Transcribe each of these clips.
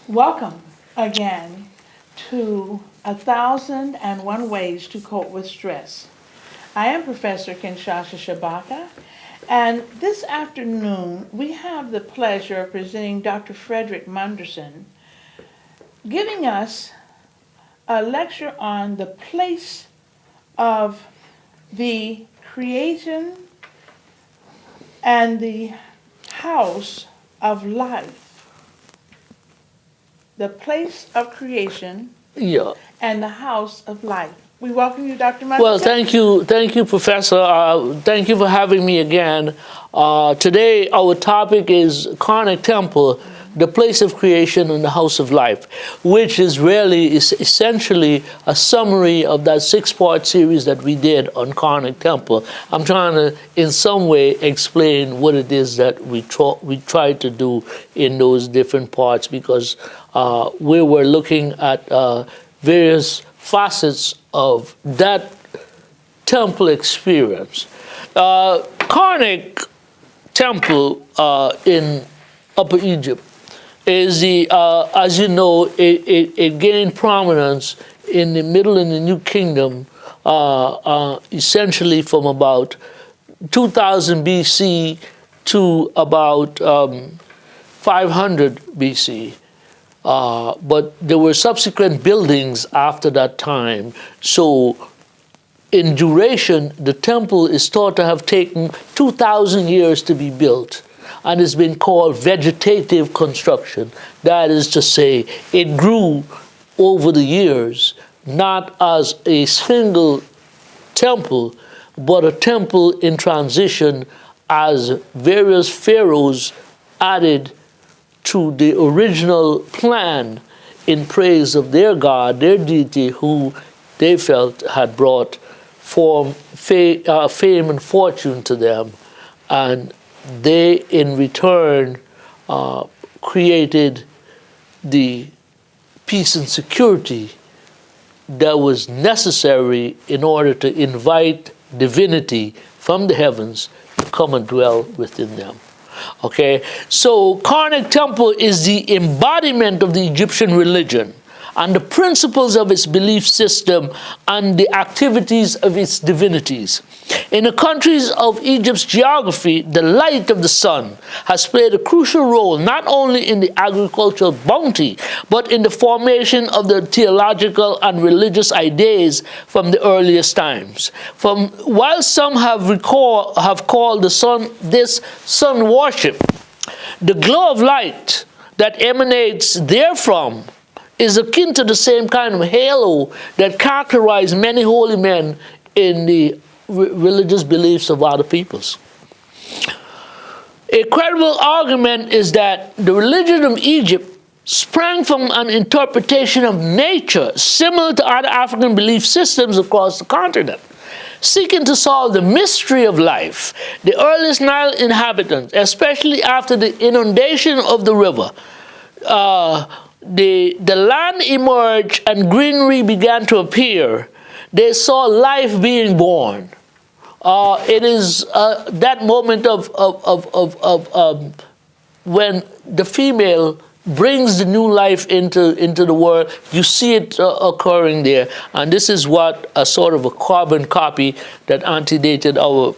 Welcome again to 1,001 Ways to Cope with Stress. I am Professor Kinshasa Shabaka, and this afternoon we have the pleasure of presenting Dr. Frederick Munderson, giving us a lecture on the place of the creation and the house of life. The place of creation Yeah. and the house of life. We welcome you, Dr. Munderson. Well, thank you, Professor. Thank you for having me again. Today, our topic is Karnak Temple, the place of creation and the house of life, which is really essentially a summary of that six-part series that we did on Karnak Temple. I'm trying to, in some way, explain what it is that we tried to do in those different parts, because we were looking at various facets of that temple experience. Karnak Temple in Upper Egypt is as you know, it gained prominence in the Middle and the New Kingdom, essentially from about 2000 BC to about 500 BC. But there were subsequent buildings after that time. So in duration, the temple is thought to have taken 2,000 years to be built, and it's been called vegetative construction. That is to say, it grew over the years, not as a single temple, but a temple in transition as various pharaohs added to the original plan in praise of their God, their deity, who they felt had brought fame and fortune to them. And they, in return, created the peace and security that was necessary in order to invite divinity from the heavens to come and dwell within them. Okay, so Karnak Temple is the embodiment of the Egyptian religion and the principles of its belief system and the activities of its divinities. In the countries of Egypt's geography, the light of the sun has played a crucial role not only in the agricultural bounty, but in the formation of the theological and religious ideas from the earliest times. While some have called the sun this sun worship, the glow of light that emanates therefrom is akin to the same kind of halo that characterized many holy men in the religious beliefs of other peoples. A credible argument is that the religion of Egypt sprang from an interpretation of nature similar to other African belief systems across the continent. Seeking to solve the mystery of life, the earliest Nile inhabitants, especially after the inundation of the river, the land emerged and greenery began to appear. They saw life being born. It is that moment of when the female brings the new life into the world. You see it occurring there, and this is what a sort of a carbon copy that antedated our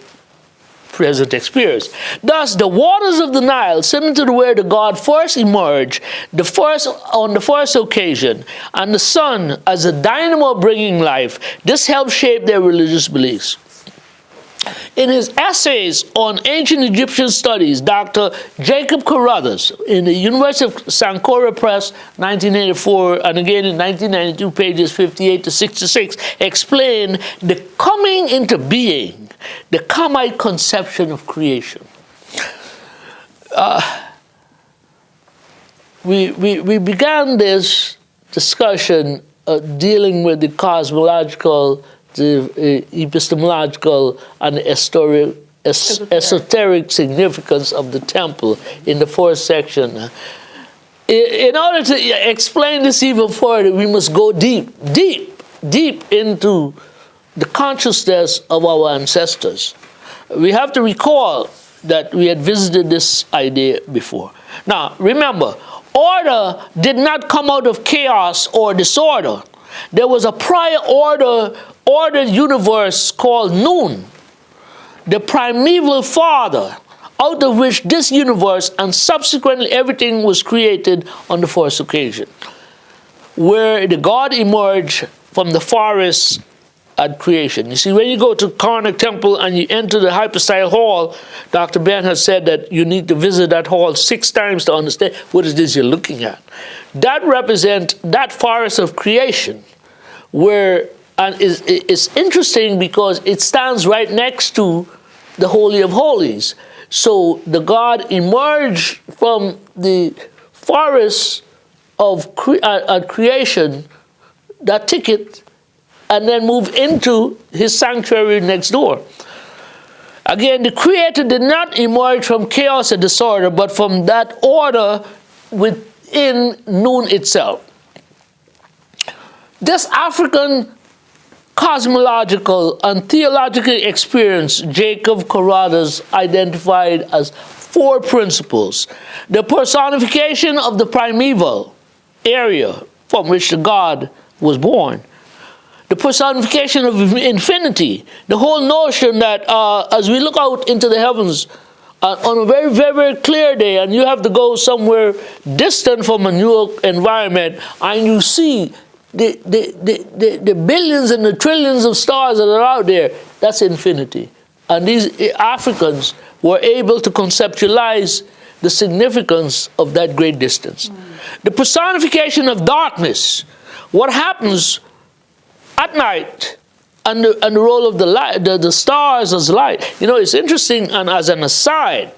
present experience. Thus, the waters of the Nile, similar to where the god first emerged, on the first occasion, and the sun as a dynamo bringing life, this helped shape their religious beliefs. In his essays on ancient Egyptian studies, Dr. Jacob Carruthers, in the University of Sankora Press, 1984, and again in 1992, pages 58 to 66, explained the coming into being, the Kamite conception of creation. We began this discussion dealing with the cosmological, the epistemological, and esoteric significance of the temple in the first section. In order to explain this even further, we must go deep into the consciousness of our ancestors. We have to recall that we had visited this idea before. Now, remember, order did not come out of chaos or disorder. There was a prior ordered universe called Nun, the primeval father, out of which this universe and subsequently everything was created on the first occasion, where the God emerged from the forest at creation. You see, when you go to Karnak Temple and you enter the hypostyle hall, Dr. Ben has said that you need to visit that hall 6 times to understand what it is you're looking at. That represents that forest of creation, where, and it's interesting because it stands right next to the Holy of Holies. So the God emerged from the forest of creation, that ticket, and then move into his sanctuary next door. Again, the Creator did not emerge from chaos and disorder, but from that order within Nun itself. This African cosmological and theological experience, Jacob Carruthers identified as 4 principles. The personification of the primeval area from which the God was born. The personification of infinity, the whole notion that as we look out into the heavens on a very, very, very clear day, and you have to go somewhere distant from a New York environment, and you see the billions and the trillions of stars that are out there, that's infinity. And these Africans were able to conceptualize the significance of that great distance. The personification of darkness, what happens at night, and the role of the light, the stars as light. You know, it's interesting, and as an aside,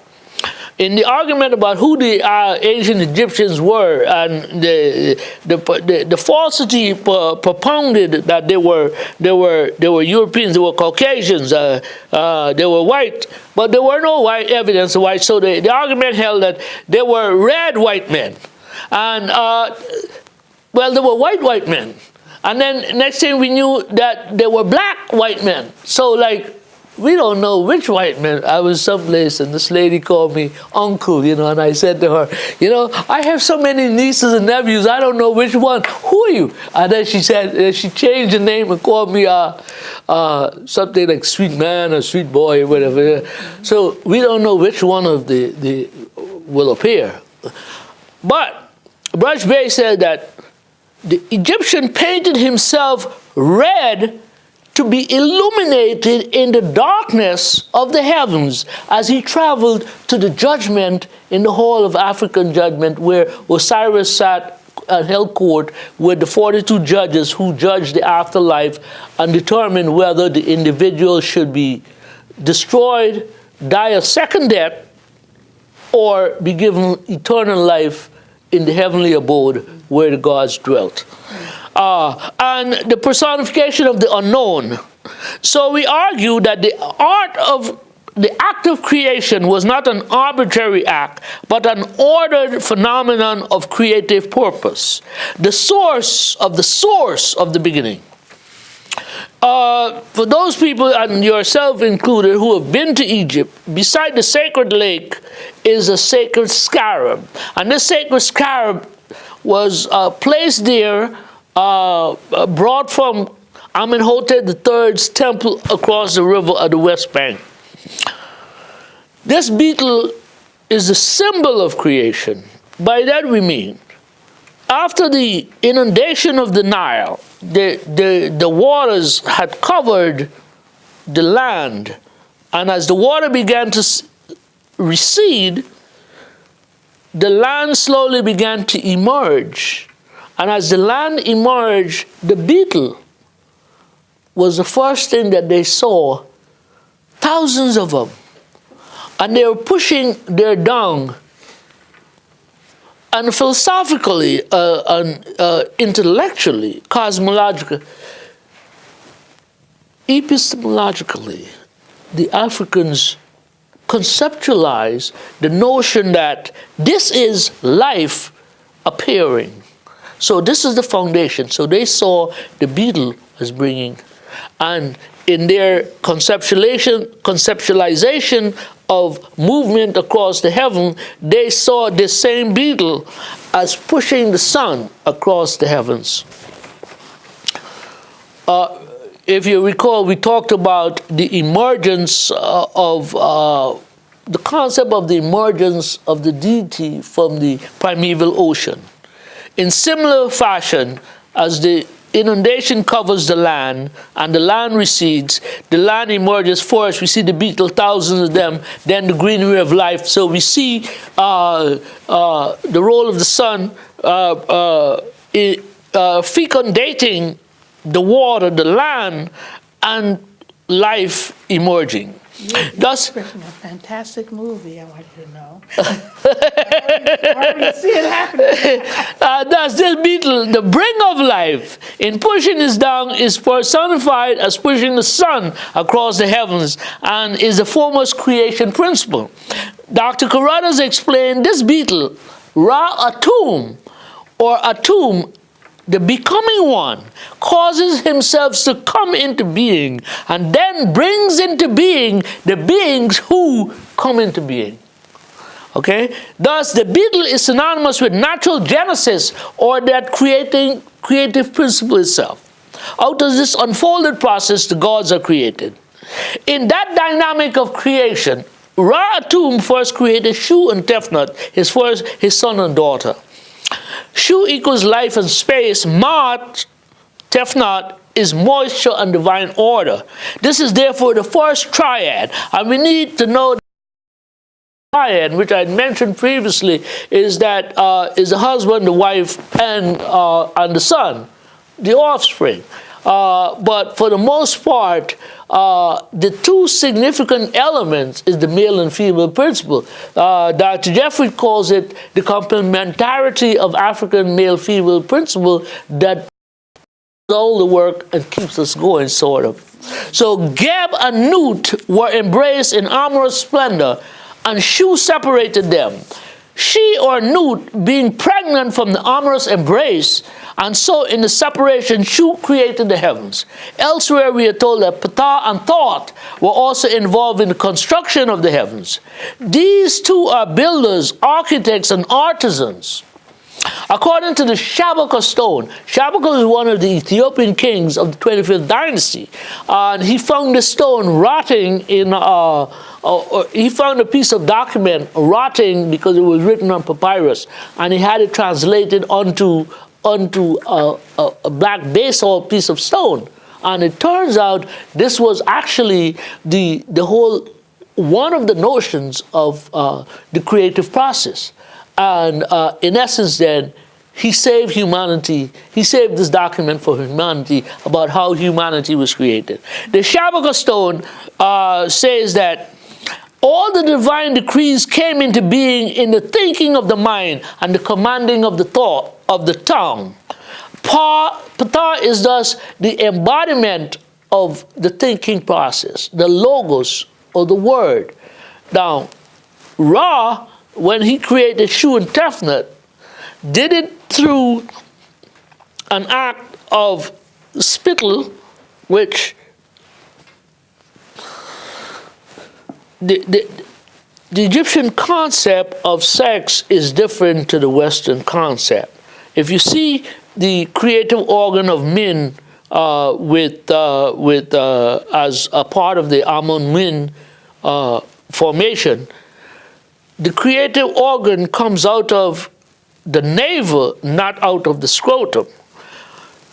in the argument about who the ancient Egyptians were, and the falsity propounded that they were Europeans, they were Caucasians, they were white, but there were no white evidence of white. So the argument held that they were red white men, and well, they were white men. And then next thing we knew that they were black white men. So like, we don't know which white men. I was someplace and this lady called me uncle, you know, and I said to her, you know, I have so many nieces and nephews, I don't know which one. Who are you? And then she said, she changed the name and called me something like sweet man or sweet boy or whatever. So we don't know which one of the will appear. But Brush Bay said that the Egyptian painted himself red to be illuminated in the darkness of the heavens as he traveled to the judgment in the hall of African judgment, where Osiris sat and held court with the 42 judges who judged the afterlife and determined whether the individual should be destroyed, die a second death, or be given eternal life in the heavenly abode where the gods dwelt. And the personification of the unknown. So we argue that the act of creation was not an arbitrary act, but an ordered phenomenon of creative purpose. The source of the beginning. For those people, and yourself included, who have been to Egypt, beside the sacred lake is a sacred scarab. And this sacred scarab was placed there, brought from Amenhotep III's temple across the river at the West Bank. This beetle is a symbol of creation. By that we mean, after the inundation of the Nile, the waters had covered the land, and as the water began to recede, the land slowly began to emerge. And as the land emerged, the beetle was the first thing that they saw, thousands of them. And they were pushing their dung. And philosophically, intellectually, cosmologically, epistemologically, the Africans conceptualize the notion that this is life appearing. So this is the foundation. So they saw the beetle as bringing, and in their conceptualization of movement across the heaven, they saw the same beetle as pushing the sun across the heavens. If you recall, we talked about the emergence of the concept of the emergence of the deity from the primeval ocean. In similar fashion, as the inundation covers the land and the land recedes, the land emerges first. We see the beetle, thousands of them, then the greenery of life. So we see the role of the sun fecundating the water, the land, and life emerging. Thus, a fantastic movie, I want you to know. I already see it happening. thus, this beetle, the bringer of life, in pushing this down, is personified as pushing the sun across the heavens and is the foremost creation principle. Dr. Carruthers explained this beetle, Ra-Atum, or Atum, the becoming one, causes himself to come into being and then brings into being the beings who come into being. Okay? Thus, the beetle is synonymous with natural genesis, or that creative principle itself. Out of this unfolded process, the gods are created. In that dynamic of creation, Ra-Atum first created Shu and Tefnut, his son and daughter. Shu equals life and space. Ma'at, Tefnut, is moisture and divine order. This is therefore the first triad. And we need to know the triad, which I mentioned previously, is that is the husband, the wife, and the son, the offspring. But for the most part, the two significant elements is the male and female principle. Dr. Jeffrey calls it the complementarity of African male-female principle that does all the work and keeps us going, sort of. So Geb and Nut were embraced in amorous splendor, and Shu separated them. She, or Nut, being pregnant from the amorous embrace, and so in the separation, Shu created the heavens. Elsewhere, we are told that Ptah and Thoth were also involved in the construction of the heavens. These two are builders, architects, and artisans. According to the Shabaka stone, Shabaka is one of the Ethiopian kings of the 25th dynasty, and he found the stone rotting in he found a piece of document rotting because it was written on papyrus, and he had it translated onto a black basalt piece of stone. And it turns out this was actually the whole one of the notions of the creative process. And in essence, then, he saved humanity. He saved this document for humanity about how humanity was created. The Shabaka stone says that all the divine decrees came into being in the thinking of the mind and the commanding of the thought of the tongue. Ptah is thus the embodiment of the thinking process, the logos, or the word. Now, Ra, when he created Shu and Tefnut, did it through an act of spittle, which the Egyptian concept of sex is different to the Western concept. If you see the creative organ of Min as a part of the Amun-Min formation, the creative organ comes out of the navel, not out of the scrotum.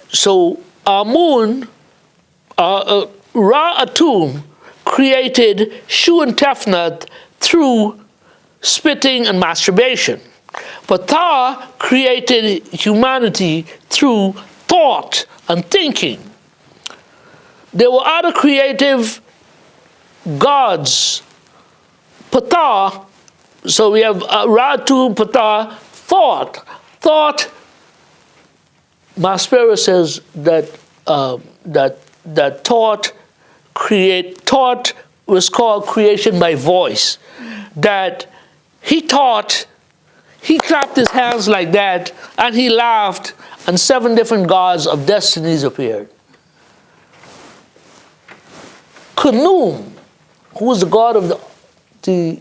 So Amun, Ra-Atum, created Shu and Tefnut through spitting and masturbation. Ptah created humanity through thought and thinking. There were other creative gods. Ptah, so we have Ra-Atum, Ptah, thought. Thought, Maspero says that thought was called creation by voice. That he thought, he clapped his hands like that, and he laughed, and 7 different gods of destinies appeared. Khnum, who was the god of the the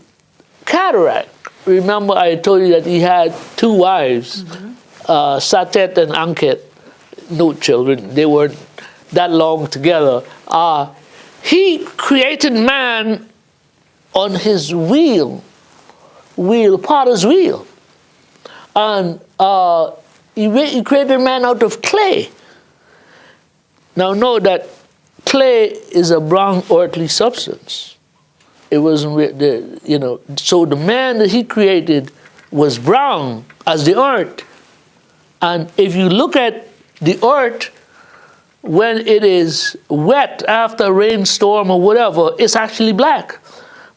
cataract, remember I told you that he had two wives, Satet and Anket, no children. They weren't that long together. He created man on his wheel, potter's wheel. And he created man out of clay. Now know that clay is a brown earthly substance. It wasn't, so the man that he created was brown as the earth. And if you look at the earth, when it is wet after a rainstorm or whatever, it's actually black.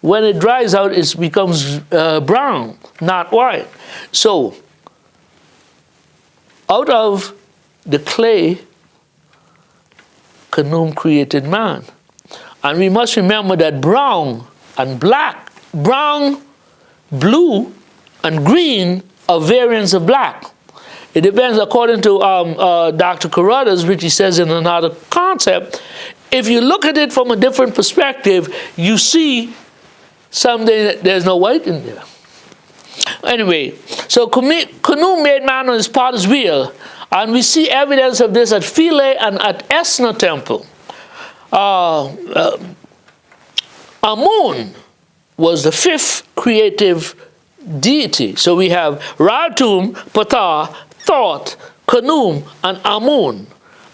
When it dries out, it becomes brown, not white. So, out of the clay, Khnum created man. And we must remember that brown and black, brown, blue, and green are variants of black. It depends, according to Dr. Carruthers, which he says in another concept, if you look at it from a different perspective, you see something that there's no white in there. Anyway, so Khnum made man on his potter's wheel, and we see evidence of this at Philae and at Esna Temple. Amun was the fifth creative deity. So we have Ratum, Ptah, Thoth, Khnum, and Amun.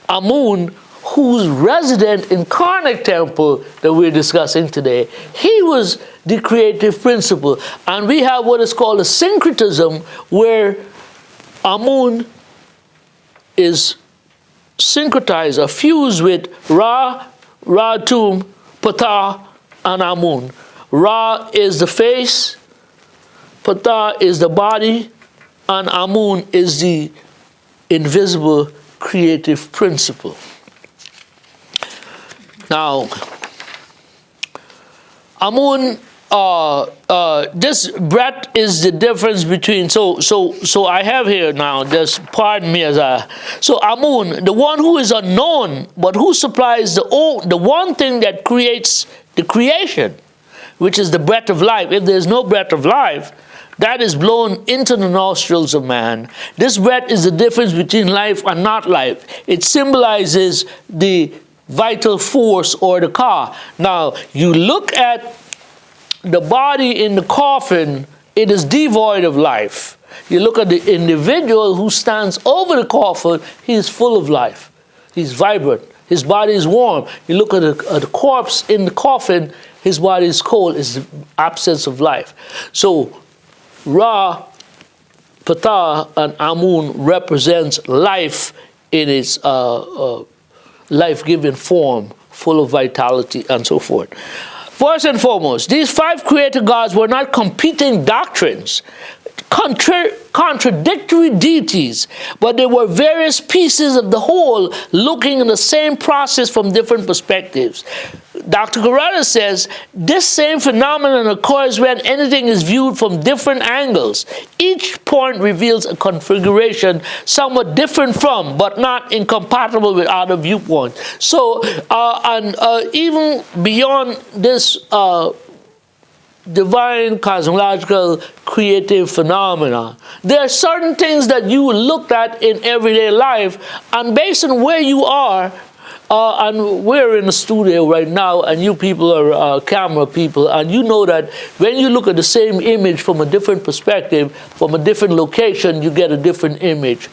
Amun, who's resident in Karnak Temple that we're discussing today, he was the creative principle. And we have what is called a syncretism, where Amun is syncretized or fused with Ra, Ratum, Ptah, and Amun. Ra is the face, Ptah is the body, and Amun is the invisible creative principle. Now, Amun, this breadth is the difference between, so I have here now, just pardon me as so Amun, the one who is unknown, but who supplies the one thing that creates the creation, which is the breath of life. If there's no breath of life, that is blown into the nostrils of man. This breath is the difference between life and not life. It symbolizes the vital force or the car. Now, you look at the body in the coffin, it is devoid of life. You look at the individual who stands over the coffin, he is full of life. He's vibrant. His body is warm. You look at the corpse in the coffin, his body is cold. It's the absence of life. So, Ra, Ptah, and Amun represents life in its life-giving form, full of vitality and so forth. First and foremost, these five created gods were not competing doctrines, contradictory deities, but they were various pieces of the whole looking in the same process from different perspectives. Dr. Carruthers says, this same phenomenon occurs when anything is viewed from different angles. Each point reveals a configuration somewhat different from, but not incompatible with other viewpoints. So, even beyond this divine, cosmological, creative phenomena, there are certain things that you look at in everyday life, and based on where you are, and we're in the studio right now, and you people are camera people, and you know that when you look at the same image from a different perspective, from a different location, you get a different image.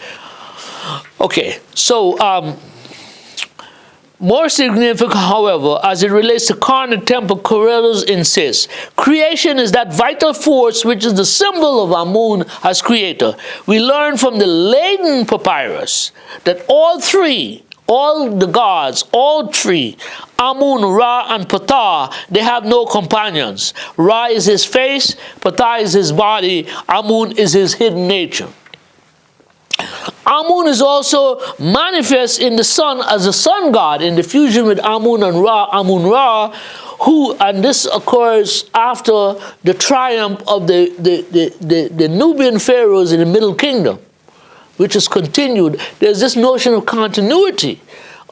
Okay, so more significant, however, as it relates to Karnak Temple, Carruthers insists, creation is that vital force which is the symbol of Amun as creator. We learn from the Leiden papyrus that all the gods, all three, Amun, Ra, and Ptah, they have no companions. Ra is his face, Ptah is his body, Amun is his hidden nature. Amun is also manifest in the sun as a sun god in the fusion with Amun and Ra, Amun Ra, who, and this occurs after the triumph of the Nubian pharaohs in the Middle Kingdom, which is continued. There's this notion of continuity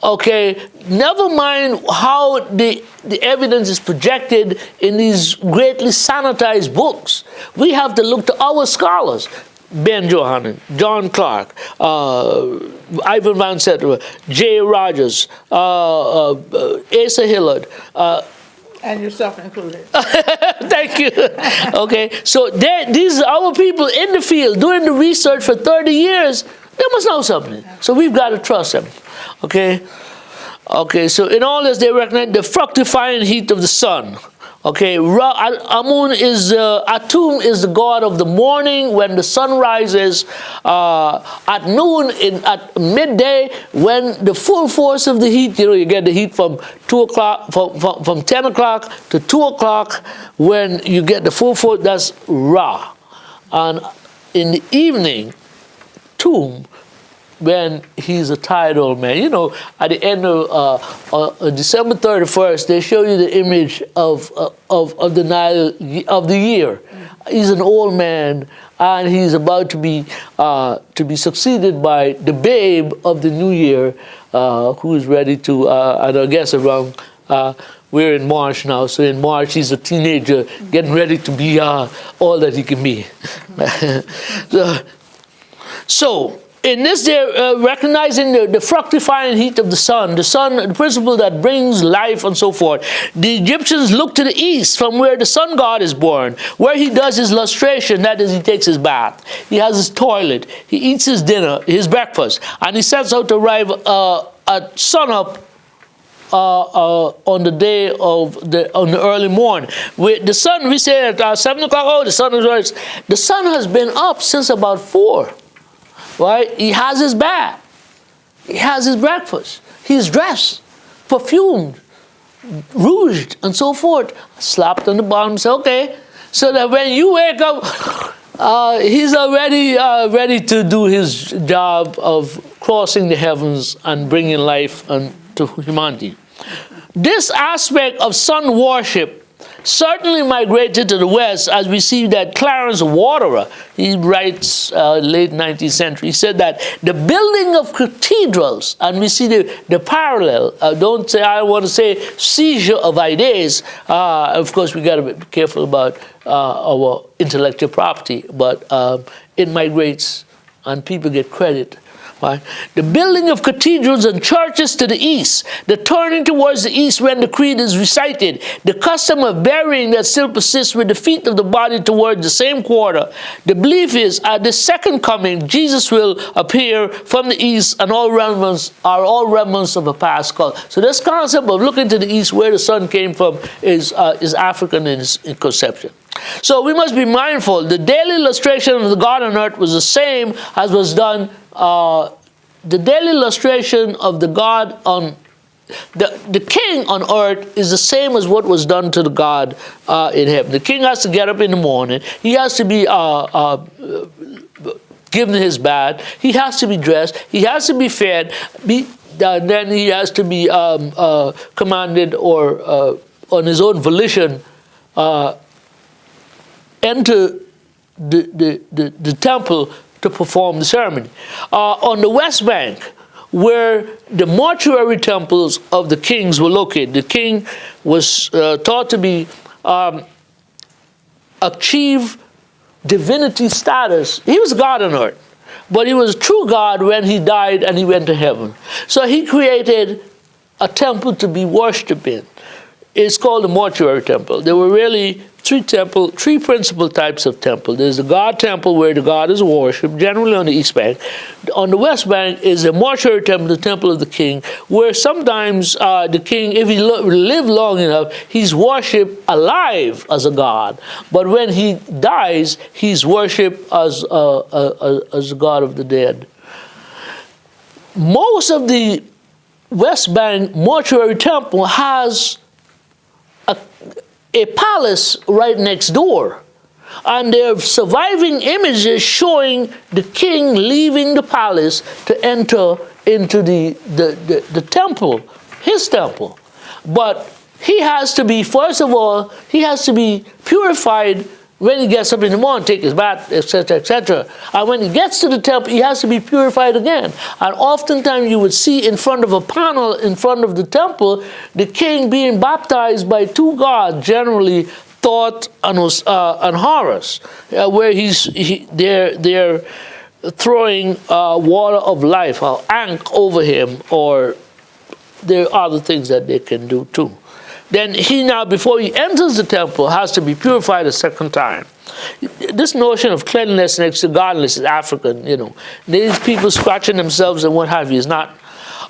Okay, never mind how the evidence is projected in these greatly sanitized books. We have to look to our scholars. Ben Johannan, John Clark, Ivan Van Setterer, J. Rogers, Asa Hillard, And yourself included. thank you. Okay, so these are our people in the field doing the research for 30 years. They must know something. So we've got to trust them. Okay? Okay, so in all this, they recognize the fructifying heat of the sun. Okay, Amun is, Atum is the god of the morning when the sun rises. At noon, at midday, when the full force of the heat, you get the heat from 2 o'clock, from 10 o'clock to 2 o'clock, when you get the full force, that's Ra. And in the evening, Tum, when he's a tired old man. At the end of December 31st, they show you the image of the Nile of the year. He's an old man, and he's about to be succeeded by the babe of the new year, who is ready to, and I guess around, we're in March now, so in March he's a teenager getting ready to be all that he can be. So in this, they're recognizing the fructifying heat of the sun, the principle that brings life and so forth. The Egyptians look to the east from where the sun god is born, where he does his lustration, that is, he takes his bath, he has his toilet, he eats his dinner, his breakfast, and he sets out to arrive at sunup on the day on the early morning. The sun, we say at 7 o'clock, the sun is rising. The sun has been up since about 4. Right? He has his bath. He has his breakfast. He's dressed, perfumed, rouged, and so forth. Slapped on the bottom, say, okay. So that when you wake up, he's already ready to do his job of crossing the heavens and bringing life to humanity. This aspect of sun worship certainly migrated to the West, as we see that Clarence Waterer, he writes late 19th century, he said that the building of cathedrals, and we see the parallel, I want to say seizure of ideas, of course we got to be careful about our intellectual property, but it migrates and people get credit. Right? The building of cathedrals and churches to the east, the turning towards the east when the creed is recited, the custom of burying that still persists with the feet of the body towards the same quarter. The belief is at the second coming, Jesus will appear from the east, and all remnants of a past call. So this concept of looking to the east where the sun came from is African in conception. So we must be mindful. The daily illustration of the God on earth was the same as was done. The daily illustration of the God on the king on earth is the same as what was done to the God in heaven. The king has to get up in the morning. He has to be given his bath. He has to be dressed. He has to be fed. Then he has to be commanded or on his own volition enter the temple to perform the ceremony. On the West Bank, where the mortuary temples of the kings were located, the king was thought to be achieve divinity status. He was God on earth, but he was a true God when he died and he went to heaven. So he created a temple to be worshipped in. It's called the mortuary temple. There were really three principal types of temple. There's the God temple where the God is worshipped, generally on the East Bank. On the West Bank is a mortuary temple, the temple of the king, where sometimes the king, if he lived long enough, he's worshipped alive as a god. But when he dies, he's worshipped as a god of the dead. Most of the West Bank mortuary temple has a palace right next door, and there are surviving images showing the king leaving the palace to enter into the temple, his temple. But he has to be, first of all, he has to be purified When he gets up in the morning, take his bath, etc., etc. And when he gets to the temple, he has to be purified again. And oftentimes you would see in front of a panel in front of the temple, the king being baptized by two gods, generally Thoth and Horus, where they're throwing water of life, or ankh over him, or there are other things that they can do too. Then he now, before he enters the temple, has to be purified a second time. This notion of cleanliness next to godliness is African, you know. These people scratching themselves and what have you is not.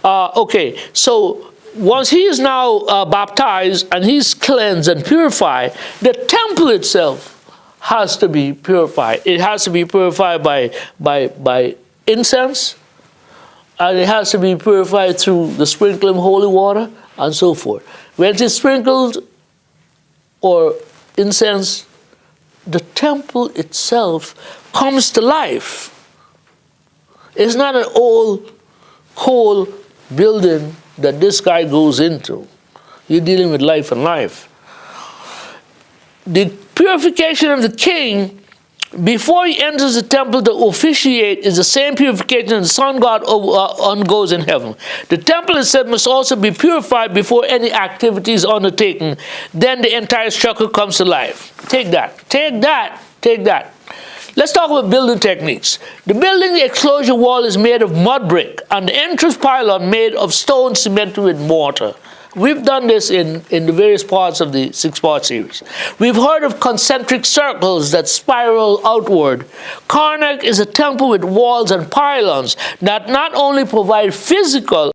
Okay, so once he is now baptized and he's cleansed and purified, the temple itself has to be purified. It has to be purified by incense, and it has to be purified through the sprinkling of holy water and so forth. When it is sprinkled or incense, the temple itself comes to life. It's not an old, cold building that this guy goes into. You're dealing with life and life. The purification of the king before he enters the temple to officiate is the same purification the sun god undergoes in heaven. The temple itself must also be purified before any activity is undertaken. Then the entire structure comes to life. Take that. Take that. Take that. Let's talk about building techniques. The building enclosure wall is made of mud brick, and the entrance pylon made of stone cemented with mortar. We've done this in the various parts of the 6-part series. We've heard of concentric circles that spiral outward. Karnak is a temple with walls and pylons that not only provide physical